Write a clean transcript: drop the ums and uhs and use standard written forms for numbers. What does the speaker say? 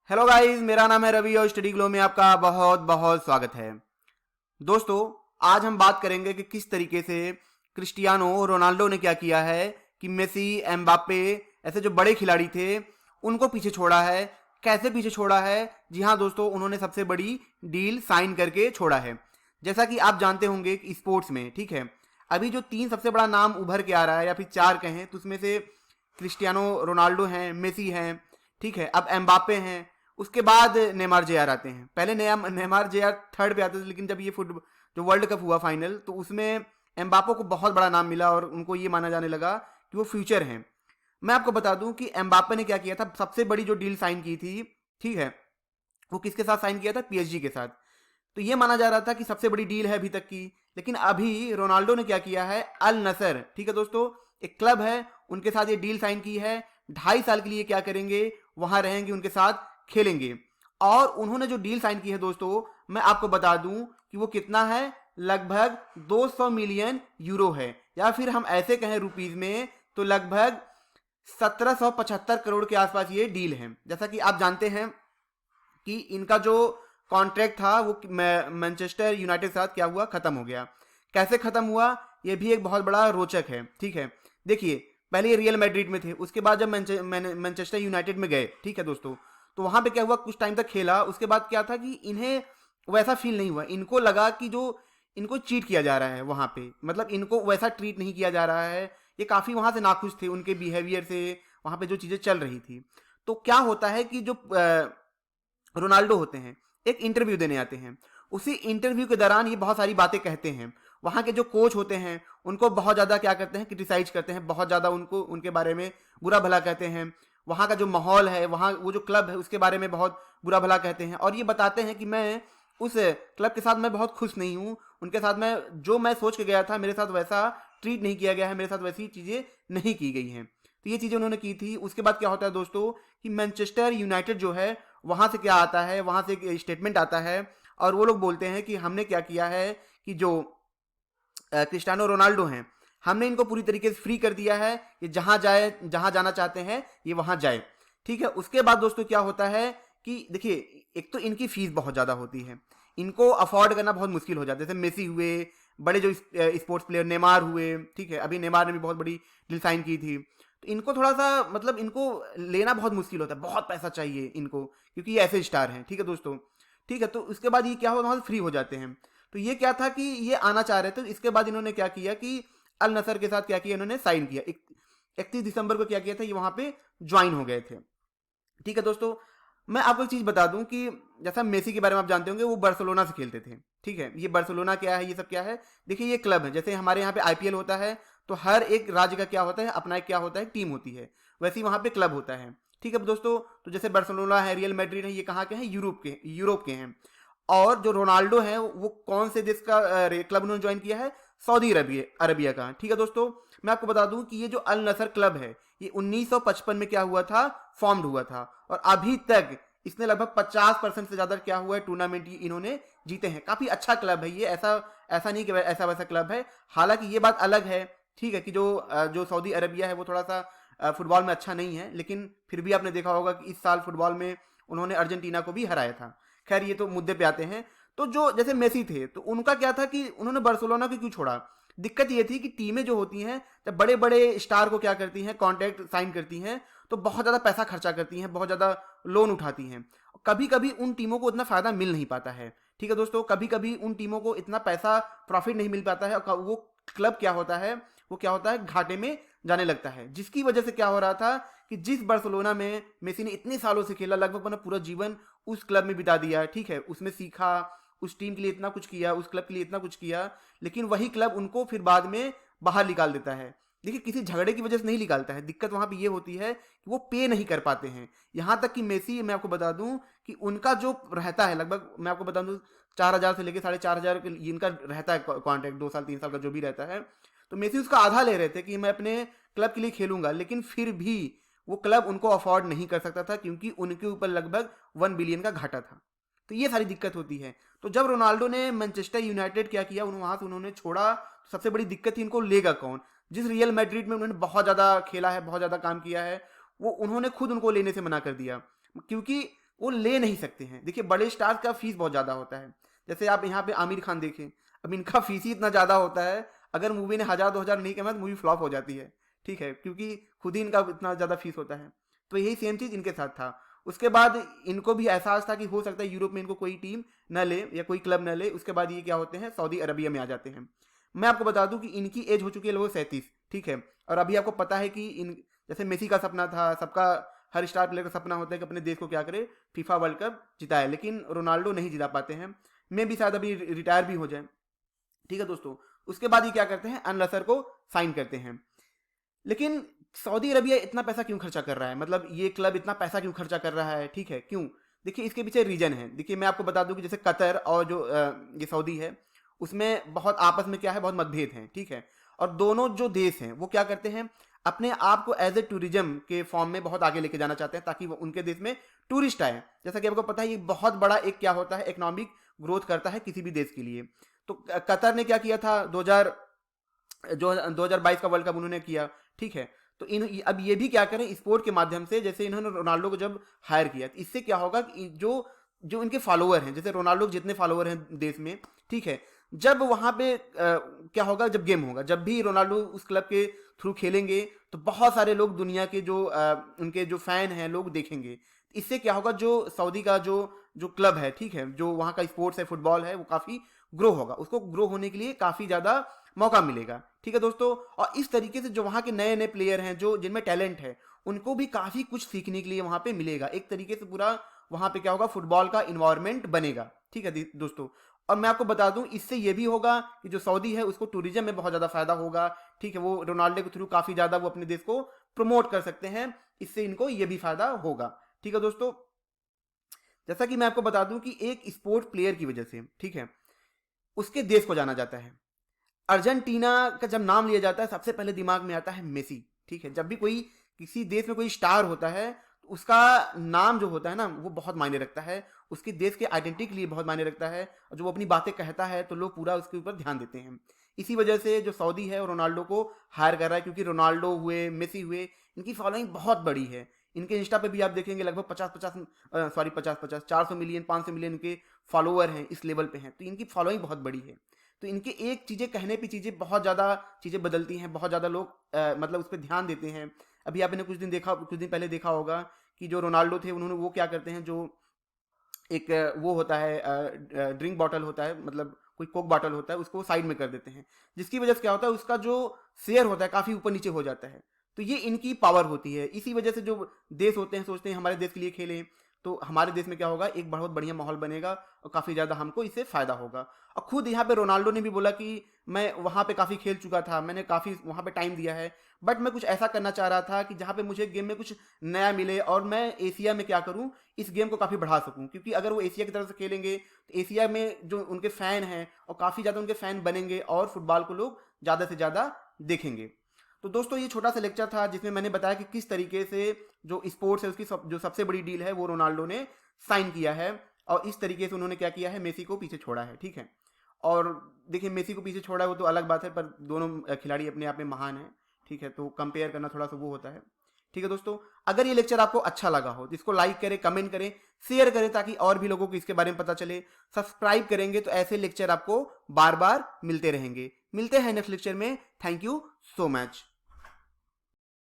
Hello guys, मेरा नाम है रवि और स्टडी ग्लो में आपका बहुत बहुत स्वागत है। दोस्तों, आज हम बात करेंगे कि किस तरीके से क्रिस्टियानो रोनाल्डो ने क्या किया है कि मेसी, एम्बाप्पे ऐसे जो बड़े खिलाड़ी थे उनको पीछे छोड़ा है। कैसे पीछे छोड़ा है? जी हाँ दोस्तों, उन्होंने सबसे बड़ी डील साइन करके छोड़ा है। जैसा कि आप जानते होंगे कि स्पोर्ट्स में, ठीक है, अभी जो तीन सबसे बड़ा नाम उभर के आ रहा है या फिर चार कहें तो उसमें से क्रिस्टियानो रोनाल्डो हैं, मेसी हैं, ठीक है, अब एम्बाप्पे हैं, उसके बाद नेमार जेआर आते हैं। पहले नेमार जेआर थर्ड पे आते थे, लेकिन जब ये फुटबॉल जो वर्ल्ड कप हुआ फाइनल तो उसमें एम्बापो को बहुत बड़ा नाम मिला और उनको ये माना जाने लगा कि वो फ्यूचर हैं। मैं आपको बता दूं कि एम्बापे ने क्या किया था, सबसे बड़ी जो डील साइन की थी, ठीक है, वो किसके साथ साइन किया था? पीएसजी के साथ। तो ये माना जा रहा था कि सबसे बड़ी डील है अभी तक की। लेकिन अभी रोनाल्डो ने क्या किया है, अल नसर, ठीक है दोस्तों, एक क्लब है, उनके साथ ये डील साइन की है। 2.5 साल के लिए क्या करेंगे, वहां रहेंगे, उनके साथ खेलेंगे। और उन्होंने जो डील साइन की है दोस्तों, मैं आपको बता दूं कि वो कितना है, लगभग 200 मिलियन यूरो है, या फिर हम ऐसे कहें रुपीज में तो लगभग 1775 करोड़ के आसपास ये डील है। जैसा कि आप जानते हैं कि इनका जो कॉन्ट्रैक्ट था वो मैनचेस्टर यूनाइटेड के साथ क्या हुआ, खत्म हो गया। कैसे खत्म हुआ, ये भी एक बहुत बड़ा रोचक है, ठीक है। देखिए, पहले ये रियल मैड्रिड में थे, उसके बाद जब मैनचेस्टर यूनाइटेड में गए, ठीक है दोस्तों, तो वहां पे क्या हुआ, कुछ टाइम तक खेला, उसके बाद क्या था कि इन्हें वैसा फील नहीं हुआ। इनको लगा कि जो इनको चीट किया जा रहा है वहां पे, मतलब इनको वैसा ट्रीट नहीं किया जा रहा है। ये काफी वहां से नाखुश थे उनके बिहेवियर से, वहां पे जो चीजें चल रही थी। तो क्या होता है कि जो रोनाल्डो होते हैं, एक इंटरव्यू देने आते हैं। उसी इंटरव्यू के दौरान ये बहुत सारी बातें कहते हैं। वहां के जो कोच होते हैं उनको बहुत ज्यादा क्या करते हैं, क्रिटिसाइज करते हैं, बहुत ज्यादा उनको उनके बारे में बुरा भला कहते हैं। वहां का जो माहौल है, वहां वो जो क्लब है उसके बारे में बहुत बुरा भला कहते हैं, और ये बताते हैं कि मैं उस क्लब के साथ मैं बहुत खुश नहीं हूँ, उनके साथ मैं जो मैं सोच के गया था मेरे साथ वैसा ट्रीट नहीं किया गया है, मेरे साथ वैसी चीजें नहीं की गई हैं। तो ये चीजें उन्होंने की थी। उसके बाद क्या होता है दोस्तों कि मैनचेस्टर यूनाइटेड जो है, वहां से क्या आता है, वहां से एक स्टेटमेंट आता है और वो लोग बोलते हैं कि हमने क्या किया है कि जो क्रिस्टियानो रोनाल्डो हैं, हमने इनको पूरी तरीके से फ्री कर दिया है, ये जहां जाए, जहां जाना चाहते हैं ये वहां जाए, ठीक है। उसके बाद दोस्तों क्या होता है कि देखिए, एक तो इनकी फीस बहुत ज्यादा होती है, इनको अफोर्ड करना बहुत मुश्किल हो जाता है। जैसे मेसी हुए, बड़े जो स्पोर्ट्स प्लेयर नेमार हुए, ठीक है, अभी नेमार ने भी बहुत बड़ी डील साइन की थी। तो इनको थोड़ा सा मतलब इनको लेना बहुत मुश्किल होता है, बहुत पैसा चाहिए इनको, क्योंकि ये ऐसे स्टार हैं, ठीक है दोस्तों, ठीक है। तो उसके बाद ये क्या हो, वहां फ्री हो जाते हैं। तो ये क्या था कि ये आना चाह रहे थे, तो इसके बाद इन्होंने क्या किया कि अल नसर के साथ क्या किया, इन्होंने साइन किया। 31 दिसंबर को क्या किया था, ये वहां पे ज्वाइन हो गए थे, ठीक है दोस्तों। मैं आपको एक चीज बता दूं कि जैसा मेसी के बारे में आप जानते होंगे, वो बार्सिलोना से खेलते थे, ठीक है। ये बार्सिलोना क्या है, ये सब क्या है, देखिए ये क्लब है। जैसे हमारे यहाँ पे आईपीएल होता है तो हर एक राज्य का क्या होता है, अपना एक क्या होता है, टीम होती है, वैसे ही वहां पे क्लब होता है, ठीक है दोस्तों। तो जैसे बार्सिलोना है, रियल मैड्रिड है, ये कहाँ के हैं, यूरोप के हैं। और जो रोनाल्डो है वो कौन से देश का क्लब उन्होंने ज्वाइन किया है, सऊदी अरबिया का, ठीक है दोस्तों। मैं आपको बता दूं कि ये जो अल नसर क्लब है, ये 1955 में क्या हुआ था, फॉर्म्ड हुआ था, और अभी तक इसने लगभग 50% से ज्यादा क्या हुआ है, टूर्नामेंट इन्होंने जीते हैं। काफी अच्छा क्लब है ये, ऐसा ऐसा नहीं कि ऐसा वैसा क्लब है। हालांकि ये बात अलग है, ठीक है, कि जो सऊदी अरबिया है वो थोड़ा सा फुटबॉल में अच्छा नहीं है, लेकिन फिर भी आपने देखा होगा कि इस साल फुटबॉल में उन्होंने अर्जेंटीना को भी हराया था। खैर, ये तो मुद्दे पे आते हैं। तो जो जैसे मेसी थे, तो उनका क्या था कि उन्होंने बार्सिलोना को क्यों छोड़ा? दिक्कत ये थी कि टीमें जो होती हैं, जब बड़े बड़े स्टार को क्या करती हैं, कॉन्ट्रैक्ट साइन करती हैं, तो बहुत ज़्यादा पैसा खर्चा करती हैं, बहुत ज़्यादा लोन उठाती हैं। कभी कभी उन टीमों को इतना फ़ायदा मिल नहीं पाता है, ठीक है दोस्तों, कभी कभी उन टीमों को इतना पैसा प्रॉफिट नहीं मिल पाता है, और वो क्लब क्या होता है, वो क्या होता है, घाटे में जाने लगता है। जिसकी वजह से क्या हो रहा था कि जिस बार्सिलोना में मेसी ने इतने सालों से खेला, लगभग अपना पूरा जीवन उस क्लब में बिता दिया, ठीक है, उसमें सीखा, उस टीम के लिए इतना कुछ किया, उस क्लब के लिए इतना कुछ किया, लेकिन वही क्लब उनको फिर बाद में बाहर निकाल देता है। देखिए, किसी झगड़े की वजह से नहीं निकालता है, दिक्कत वहां पे ये होती है कि वो पे नहीं कर पाते हैं। यहां तक कि मेसी, मैं आपको बता दूं कि उनका जो रहता है, लगभग मैं आपको बता दूं 4,000 से लेकर 4,500 इनका रहता है कॉन्ट्रैक्ट, 2 साल 3 साल का जो भी रहता है। तो मेसी उसका आधा ले रहे थे कि मैं अपने क्लब के लिए खेलूंगा, लेकिन फिर भी वो क्लब उनको अफोर्ड नहीं कर सकता था, क्योंकि उनके ऊपर लगभग 1 बिलियन का घाटा था। तो ये सारी दिक्कत होती है। तो जब रोनाल्डो ने मैनचेस्टर यूनाइटेड क्या किया, वहां से उन्होंने छोड़ा, तो सबसे बड़ी दिक्कत थी इनको लेगा कौन। जिस रियल मैड्रिड में उन्होंने बहुत ज्यादा खेला है, बहुत ज्यादा काम किया है, वो उन्होंने खुद उनको लेने से मना कर दिया, क्योंकि वो ले नहीं सकते हैं। देखिए बड़े स्टार का फीस बहुत ज़्यादा होता है, जैसे आप यहाँ पे आमिर खान देखें, अब इनका फीस ही इतना ज़्यादा होता है, अगर मूवी ने 1000-2000 नहीं कमाया तो मूवी फ्लॉप हो जाती है, ठीक है, क्योंकि खुद ही इनका इतना ज़्यादा फीस होता है। तो यही सेम चीज़ इनके साथ था। उसके बाद इनको भी एहसास था कि हो सकता है यूरोप में इनको कोई टीम न ले या कोई क्लब न ले। उसके बाद ये क्या होते हैं, सऊदी अरबिया में आ जाते हैं। मैं आपको बता दूं कि इनकी एज हो चुकी है लगभग 37, ठीक है। और अभी आपको पता है कि इन जैसे मेसी का सपना था, सबका हर स्टार प्लेयर का सपना होता है कि अपने देश को क्या करे, फीफा वर्ल्ड कप जिताए, लेकिन रोनाल्डो नहीं जिता पाते हैं। मैं भी शायद अभी रिटायर भी हो जाए, ठीक है दोस्तों। उसके बाद ये क्या करते हैं, अल नसर को साइन करते हैं। लेकिन सऊदी अरबिया इतना पैसा क्यों खर्चा कर रहा है, मतलब ये क्लब इतना पैसा क्यों खर्चा कर रहा है, ठीक है, क्यों? देखिए इसके पीछे रीजन है। देखिए मैं आपको बता दूं कि जैसे कतर और जो ये सऊदी है, उसमें बहुत आपस में क्या है, बहुत मतभेद हैं, ठीक है। और दोनों जो देश हैं वो क्या करते हैं, अपने आप को एज ए टूरिज्म के फॉर्म में बहुत आगे लेके जाना चाहते हैं, ताकि वो उनके देश में टूरिस्ट आए। जैसा कि आपको पता है ये बहुत बड़ा एक क्या होता है, इकोनॉमिक ग्रोथ करता है किसी भी देश के लिए। तो कतर ने क्या किया था, 2022 का वर्ल्ड कप उन्होंने किया, ठीक है। तो अब ये भी क्या करें, स्पोर्ट के माध्यम से, जैसे इन्होंने रोनाल्डो को जब हायर किया, तो इससे क्या होगा कि जो इनके फॉलोअर हैं, जैसे रोनाल्डो जितने फॉलोअर हैं देश में, ठीक है, जब वहां पे क्या होगा, जब गेम होगा, जब भी रोनाल्डो उस क्लब के थ्रू खेलेंगे तो बहुत सारे लोग दुनिया के जो उनके जो फैन हैं लोग देखेंगे। इससे क्या होगा, जो सऊदी का जो क्लब है, ठीक है, जो वहाँ का स्पोर्ट्स है, फुटबॉल है, वो काफ़ी ग्रो होगा, उसको ग्रो होने के लिए काफ़ी ज़्यादा मौका मिलेगा, ठीक है दोस्तों। और इस तरीके से जो वहाँ के नए नए प्लेयर हैं, जो जिनमें टैलेंट है, उनको भी काफ़ी कुछ सीखने के लिए वहाँ पे मिलेगा। एक तरीके से पूरा वहाँ पे क्या होगा, फुटबॉल का इन्वायरमेंट बनेगा, ठीक है दोस्तों। और मैं आपको बता दूं, इससे ये भी होगा कि जो सऊदी है उसको टूरिज्म में बहुत ज़्यादा फायदा होगा, ठीक है। वो रोनाल्डो के थ्रू काफ़ी ज़्यादा वो अपने देश को प्रमोट कर सकते हैं, इससे इनको ये भी फायदा होगा, ठीक है दोस्तों। जैसा कि मैं आपको बता दूं कि एक स्पोर्ट प्लेयर की वजह से, ठीक है, उसके देश को जाना जाता है। अर्जेंटीना का जब नाम लिया जाता है, सबसे पहले दिमाग में आता है मेसी, ठीक है। जब भी कोई किसी देश में कोई स्टार होता है तो उसका नाम जो होता है ना, वो बहुत मायने रखता है, उसके देश के आइडेंटिटी के लिए बहुत मायने रखता है। और जो वो अपनी बातें कहता है तो लोग पूरा उसके ऊपर ध्यान देते हैं। इसी वजह से जो सऊदी है वो रोनाल्डो को हायर कर रहा है, क्योंकि रोनाल्डो हुए, मेसी हुए, इनकी फॉलोइंग बहुत बड़ी है। इनके इंस्टा पे भी आप देखेंगे लगभग 50 400 मिलियन 500 मिलियन के फॉलोअर हैं, इस लेवल पे हैं। तो इनकी फॉलोइंग बहुत बड़ी है। तो इनके एक चीज़ें कहने पे चीज़ें बहुत ज़्यादा चीज़ें बदलती हैं, बहुत ज़्यादा लोग मतलब उस पर ध्यान देते हैं। अभी आपने कुछ दिन पहले देखा होगा कि जो रोनाल्डो थे, उन्होंने वो क्या करते हैं, जो एक वो होता है ड्रिंक बॉटल होता है, मतलब कोई कोक बॉटल होता है, उसको साइड में कर देते हैं, जिसकी वजह से क्या होता है, उसका जो शेयर होता है काफ़ी ऊपर नीचे हो जाता है। तो ये इनकी पावर होती है। इसी वजह से जो देश होते हैं सोचते हैं हमारे देश के लिए खेलें, तो हमारे देश में क्या होगा, एक बहुत बढ़िया माहौल बनेगा और काफ़ी ज़्यादा हमको इससे फ़ायदा होगा। और खुद यहाँ पे रोनाल्डो ने भी बोला कि मैं वहाँ पे काफ़ी खेल चुका था, मैंने काफ़ी वहाँ पे टाइम दिया है, बट मैं कुछ ऐसा करना चाह रहा था कि जहाँ पे मुझे गेम में कुछ नया मिले और मैं एशिया में क्या करूँ, इस गेम को काफ़ी बढ़ा सकूँ। क्योंकि अगर वो एशिया की तरफ से खेलेंगे तो एशिया में जो उनके फ़ैन हैं और काफ़ी ज़्यादा उनके फ़ैन बनेंगे और फुटबॉल को लोग ज़्यादा से ज़्यादा देखेंगे। तो दोस्तों ये छोटा सा लेक्चर था जिसमें मैंने बताया कि किस तरीके से जो स्पोर्ट्स है उसकी जो सबसे बड़ी डील है वो रोनाल्डो ने साइन किया है, और इस तरीके से उन्होंने क्या किया है, मेसी को पीछे छोड़ा है, ठीक है। और देखिए मेसी को पीछे छोड़ा है वो तो अलग बात है, पर दोनों खिलाड़ी अपने आप में महान है, ठीक है। तो कंपेयर करना थोड़ा सा वो होता है, ठीक है दोस्तों। अगर ये लेक्चर आपको अच्छा लगा हो तो इसको लाइक करें, कमेंट करें, शेयर करें, ताकि और भी लोगों को इसके बारे में पता चले। सब्सक्राइब करेंगे तो ऐसे लेक्चर आपको बार बार मिलते रहेंगे। मिलते हैं नेक्स्ट लेक्चर में। Thank you so much.